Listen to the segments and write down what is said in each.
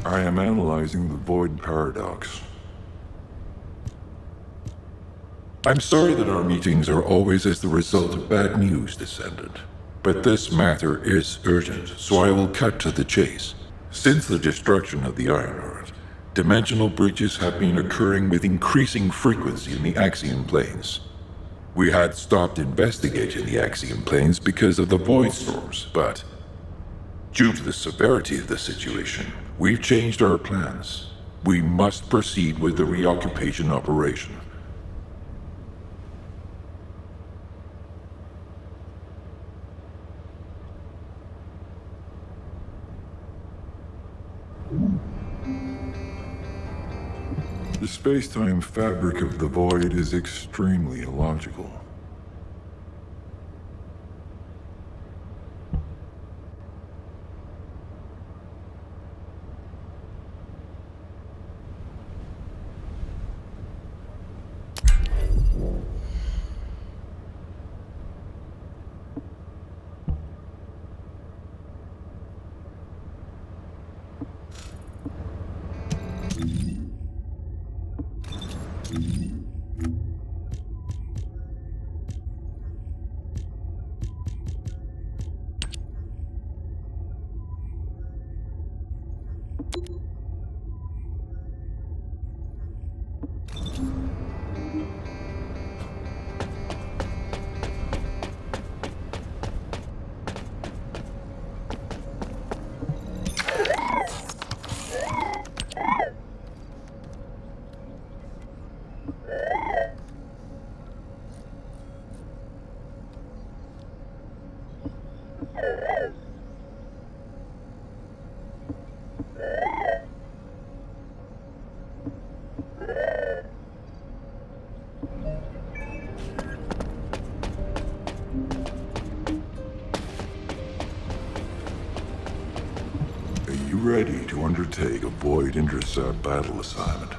I am analyzing the void paradox. I'm sorry that our meetings are always as the result of bad news, Descendant. But this matter is urgent, so I will cut to the chase. Since the destruction of the Iron Earth, dimensional breaches have been occurring with increasing frequency in the Axiom planes. We had stopped investigating the Axiom planes because of the void storms, but due to the severity of the situation, we've changed our plans. We must proceed with the reoccupation operation. The space-time fabric of the void is extremely illogical. Are you ready to undertake a void intercept battle assignment?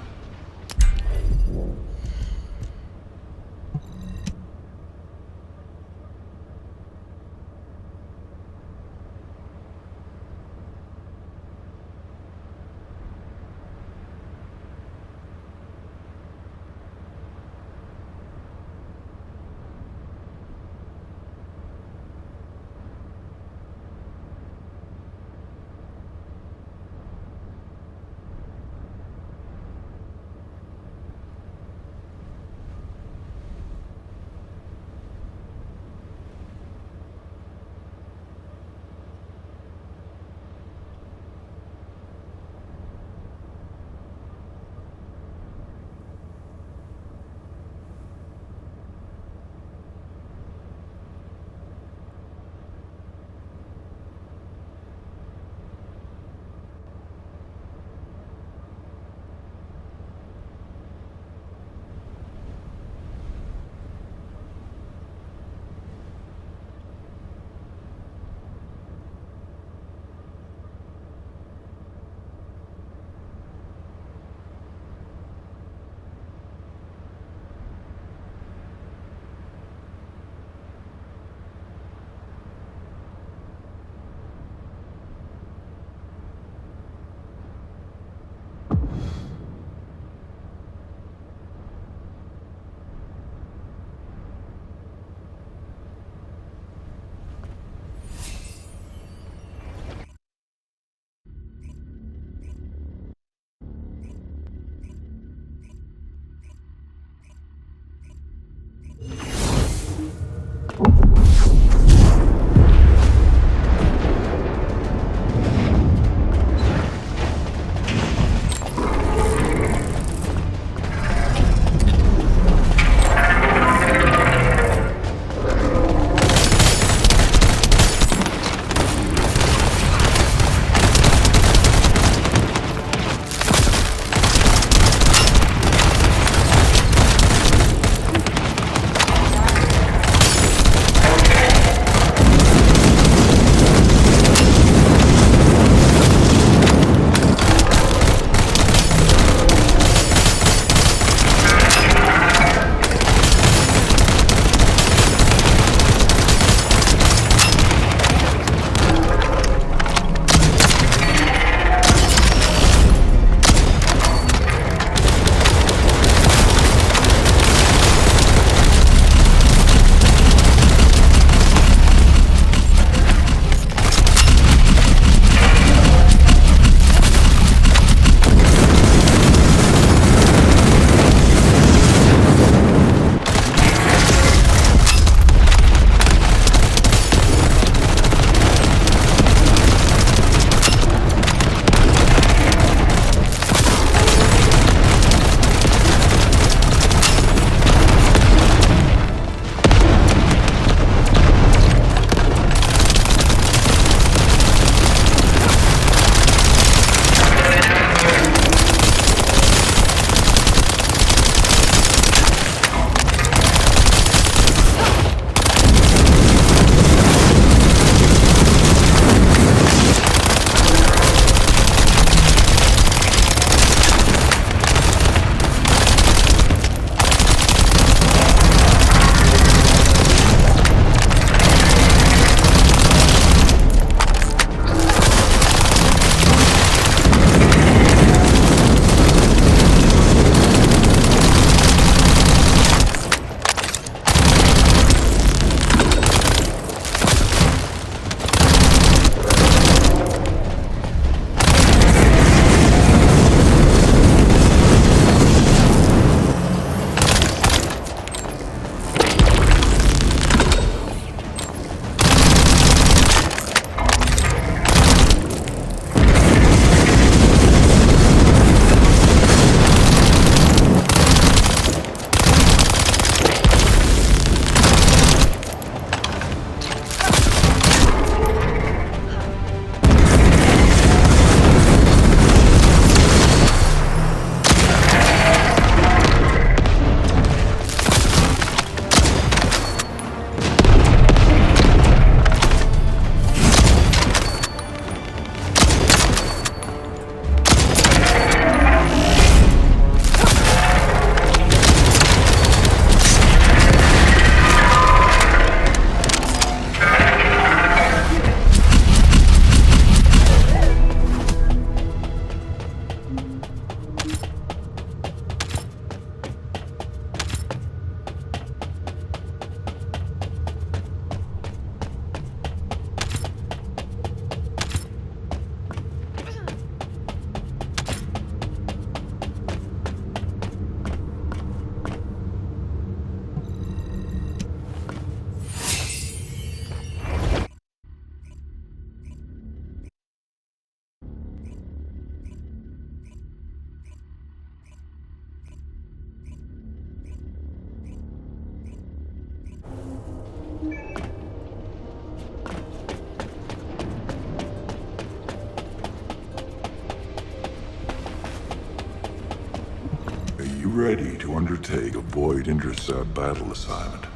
ready to undertake a void intercept battle assignment.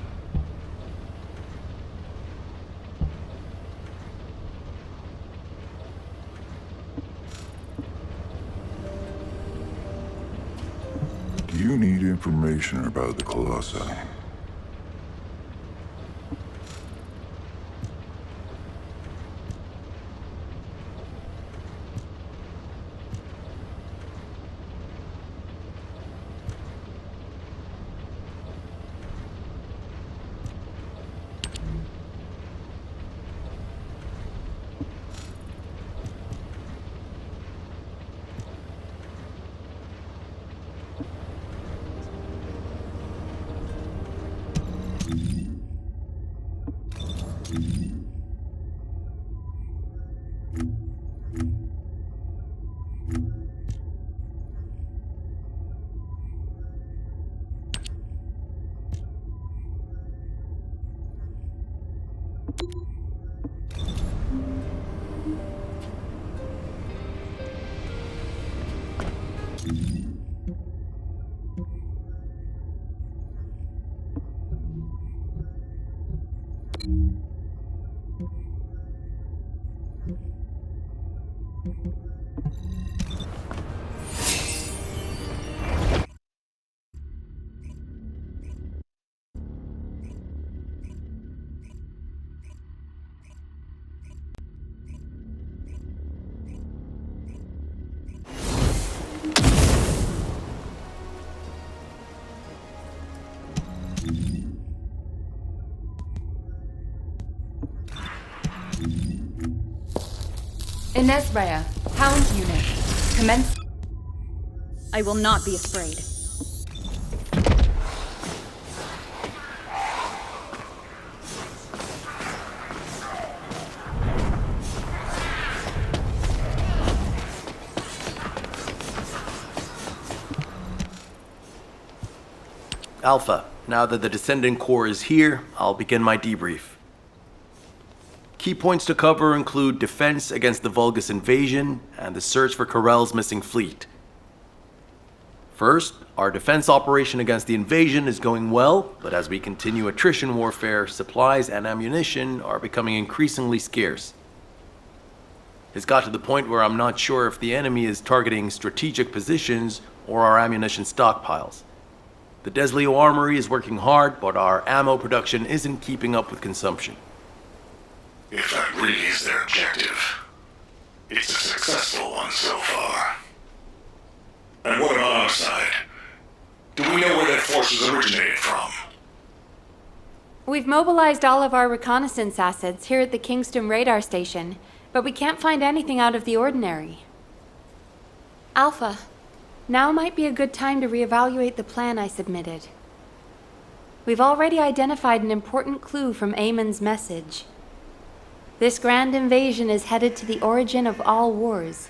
Do you need information about the Colossi? Inesbrea, Hound Unit. Commence. I will not be afraid. Alpha, now that the Descendant Core is here, I'll begin my debrief. Key points to cover include defense against the Vulgus invasion and the search for Corell's missing fleet. First, our defense operation against the invasion is going well, but as we continue attrition warfare, supplies and ammunition are becoming increasingly scarce. It's got to the point where I'm not sure if the enemy is targeting strategic positions or our ammunition stockpiles. The Desleo Armory is working hard, but our ammo production isn't keeping up with consumption. If that really is their objective, it's a successful one so far. And what about our side? Do we know where that forces originated from? We've mobilized all of our reconnaissance assets here at the Kingston radar station, but we can't find anything out of the ordinary. Alpha, now might be a good time to reevaluate the plan I submitted. We've already identified an important clue from Amon's message. This grand invasion is headed to the origin of all wars.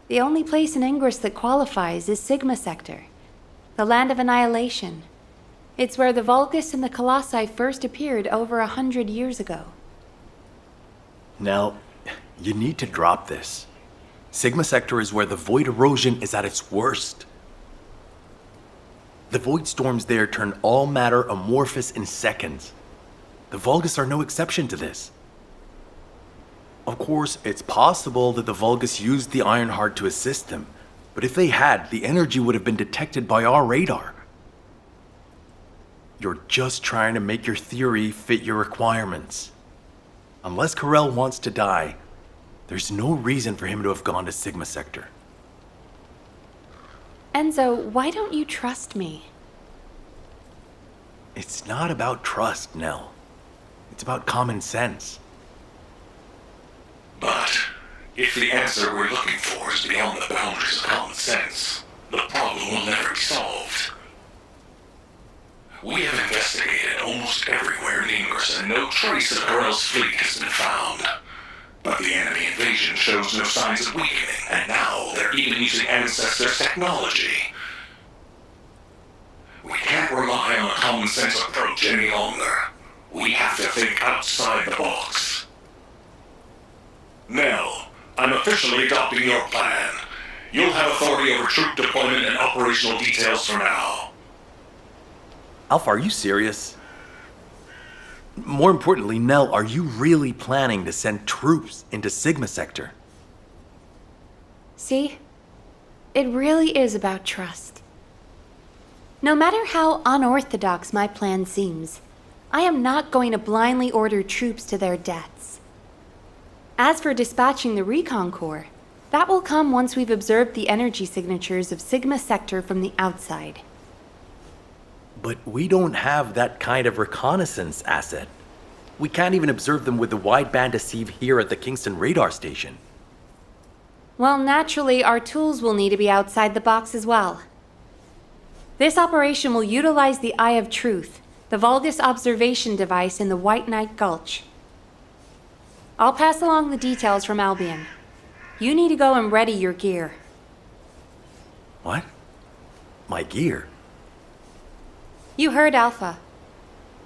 The only place in Ingress that qualifies is Sigma Sector, the land of annihilation. It's where the Vulgus and the Colossi first appeared over 100 years ago. Now, you need to drop this. Sigma Sector is where the void erosion is at its worst. The void storms there turn all matter amorphous in seconds. The Vulgus are no exception to this. Of course, it's possible that the Vulgus used the Ironheart to assist them, but if they had, the energy would have been detected by our radar. You're just trying to make your theory fit your requirements. Unless Corell wants to die, there's no reason for him to have gone to Sigma Sector. Enzo, why don't you trust me? It's not about trust, Nell. It's about common sense. But if the answer we're looking for is beyond the boundaries of common sense, the problem will never be solved. We have investigated almost everywhere in Ingress, and no trace of Corell's fleet has been found. But the enemy invasion shows no signs of weakening, and now they're even using Ancestors' technology. We can't rely on a common sense approach any longer. We have to think outside the box. Nell, I'm officially adopting your plan. You'll have authority over troop deployment and operational details for now. Alpha, are you serious? More importantly, Nell, are you really planning to send troops into Sigma Sector? See? It really is about trust. No matter how unorthodox my plan seems, I am not going to blindly order troops to their deaths. As for dispatching the Recon Corps, that will come once we've observed the energy signatures of Sigma Sector from the outside. But we don't have that kind of reconnaissance asset. We can't even observe them with the wideband deceive here at the Kingston radar station. Well, naturally, our tools will need to be outside the box as well. This operation will utilize the Eye of Truth, the Vulgus observation device in the White Knight Gulch. I'll pass along the details from Albion. You need to go and ready your gear. What? My gear? You heard Alpha.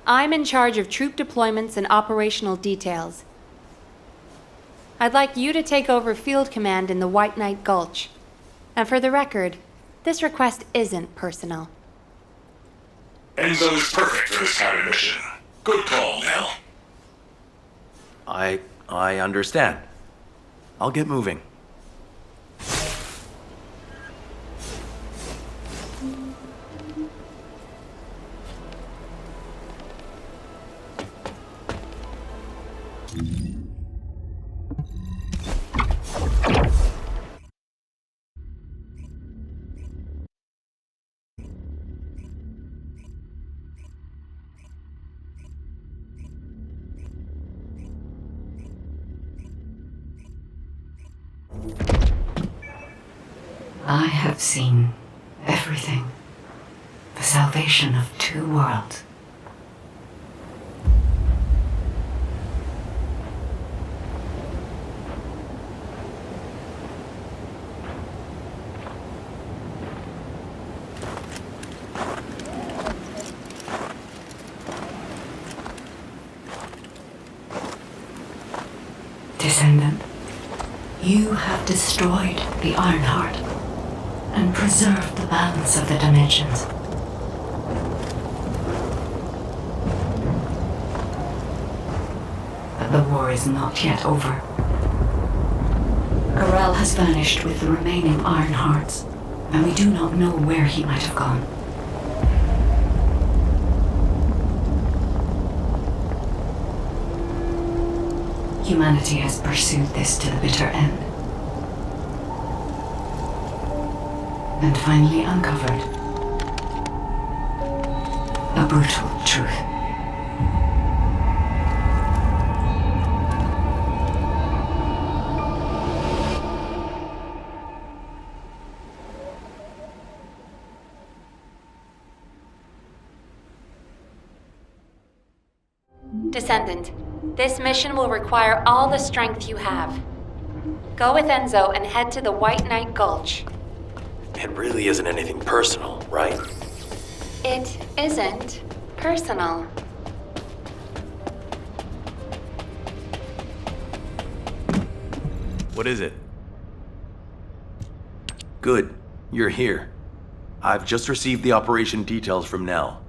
I'm in charge of troop deployments and operational details. I'd like you to take over field command in the White Knight Gulch. And for the record, this request isn't personal. Enzo is perfect for this kind of mission. Good call, Nell. I understand. I'll get moving. I have seen everything. The salvation of two worlds. Descendant, you have destroyed the Ironheart and preserved the balance of the dimensions. But the war is not yet over. Garel has vanished with the remaining Ironhearts, and we do not know where he might have gone. Humanity has pursued this to the bitter end. And finally uncovered a brutal truth. Descendant, this mission will require all the strength you have. Go with Enzo and head to the White Knight Gulch. It really isn't anything personal, right? It isn't personal. What is it? Good. You're here. I've just received the operation details from Nell.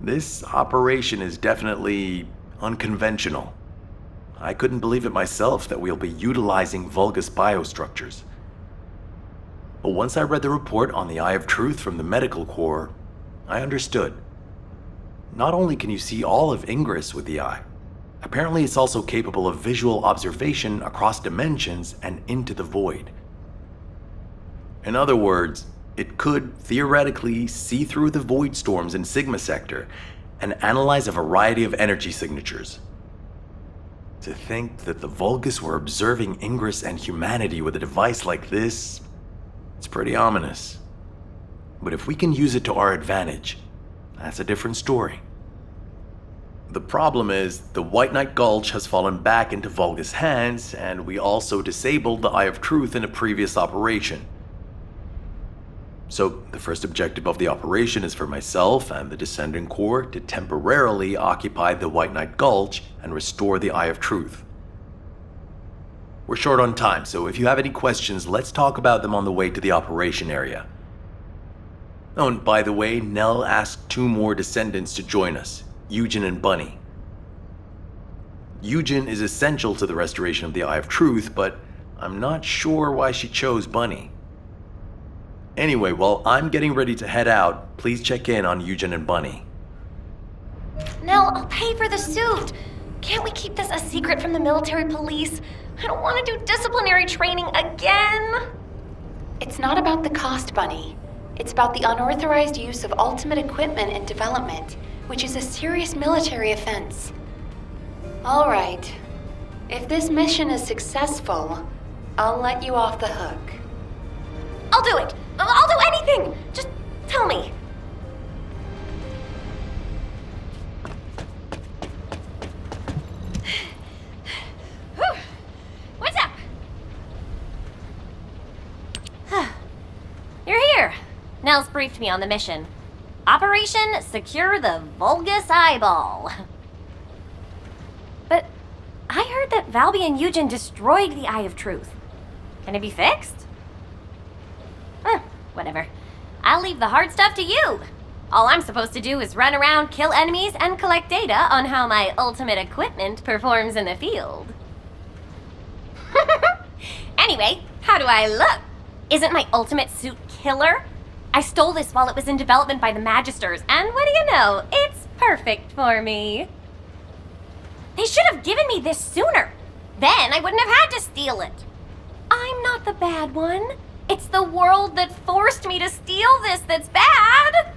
This operation is definitely unconventional. I couldn't believe it myself that we'll be utilizing Vulgus biostructures. But once I read the report on the Eye of Truth from the Medical Corps, I understood. Not only can you see all of Ingress with the eye, apparently it's also capable of visual observation across dimensions and into the void. In other words, it could theoretically see through the void storms in Sigma Sector and analyze a variety of energy signatures. To think that the Vulgus were observing Ingress and humanity with a device like this, it's pretty ominous. But if we can use it to our advantage, that's a different story. The problem is, the White Knight Gulch has fallen back into Vulgus hands, and we also disabled the Eye of Truth in a previous operation. So, the first objective of the operation is for myself and the Descendant Corps to temporarily occupy the White Knight Gulch and restore the Eye of Truth. We're short on time, so if you have any questions, let's talk about them on the way to the operation area. Oh, and by the way, Nell asked 2 more Descendants to join us, Eugen and Bunny. Eugen is essential to the restoration of the Eye of Truth, but I'm not sure why she chose Bunny. Anyway, while I'm getting ready to head out, please check in on Eugen and Bunny. Nell, I'll pay for the suit. Can't we keep this a secret from the military police? I don't want to do disciplinary training again. It's not about the cost, Bunny. It's about the unauthorized use of ultimate equipment in development, which is a serious military offense. All right. If this mission is successful, I'll let you off the hook. I'll do it. I'll do anything. Just tell me. Whew. What's up? You're here. Nell's briefed me on the mission. Operation Secure the Vulgus Eyeball. But I heard that Valby and Eugen destroyed the Eye of Truth. Can it be fixed? Whatever. I'll leave the hard stuff to you. All I'm supposed to do is run around, kill enemies, and collect data on how my ultimate equipment performs in the field. Anyway, how do I look? Isn't my ultimate suit killer? I stole this while it was in development by the Magisters, and what do you know? It's perfect for me. They should have given me this sooner. Then I wouldn't have had to steal it. I'm not the bad one. It's the world that forced me to steal this that's bad.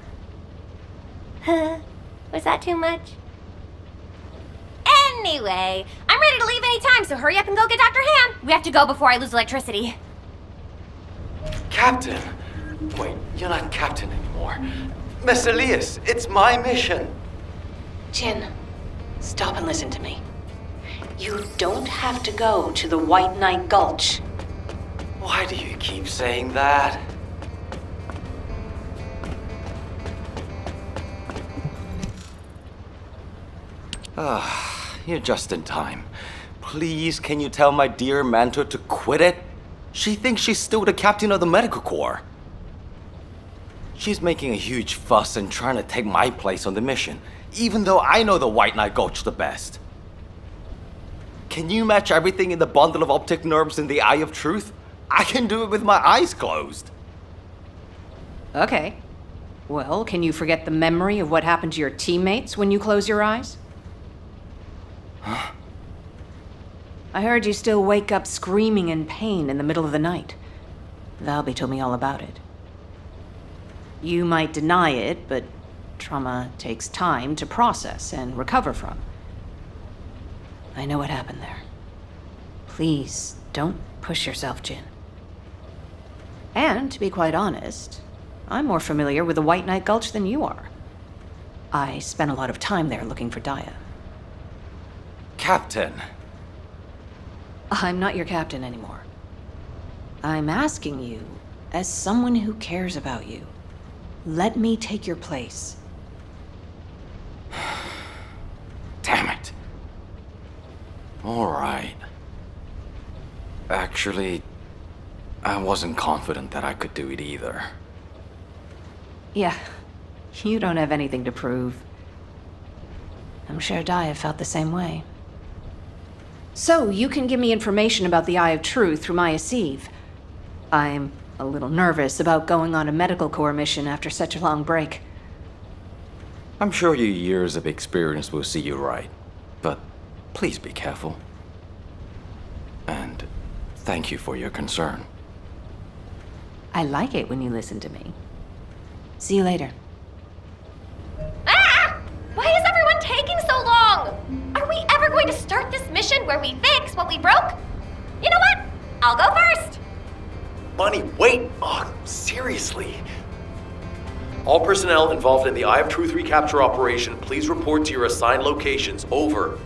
Was that too much? Anyway, I'm ready to leave any time, so hurry up and go get Dr. Han. We have to go before I lose electricity. Captain? Wait, you're not captain anymore. Miss Elias, it's my mission. Jin, stop and listen to me. You don't have to go to the White Knight Gulch. Why do you keep saying that? You're just in time. Please, can you tell my dear mentor to quit it? She thinks she's still the captain of the medical corps. She's making a huge fuss and trying to take my place on the mission, even though I know the White Knight Gulch the best. Can you match everything in the bundle of optic nerves in the Eye of Truth? I can do it with my eyes closed. Okay. Well, can you forget the memory of what happened to your teammates when you close your eyes? Huh? I heard you still wake up screaming in pain in the middle of the night. Valby told me all about it. You might deny it, but trauma takes time to process and recover from. I know what happened there. Please, don't push yourself, Jin. And, to be quite honest, I'm more familiar with the White Knight Gulch than you are. I spent a lot of time there looking for Daya. Captain. I'm not your captain anymore. I'm asking you, as someone who cares about you, let me take your place. Damn it. All right. Actually, I wasn't confident that I could do it either. Yeah, you don't have anything to prove. I'm sure Daya felt the same way. So, you can give me information about the Eye of Truth through Maya Sieve. I'm a little nervous about going on a medical corps mission after such a long break. I'm sure your years of experience will see you right, but please be careful. And thank you for your concern. I like it when you listen to me. See you later. Ah! Why is everyone taking so long? Are we ever going to start this mission where we fix what we broke? You know what? I'll go first. Bunny, wait! Oh, seriously. All personnel involved in the Eye of Truth recapture operation, please report to your assigned locations. Over.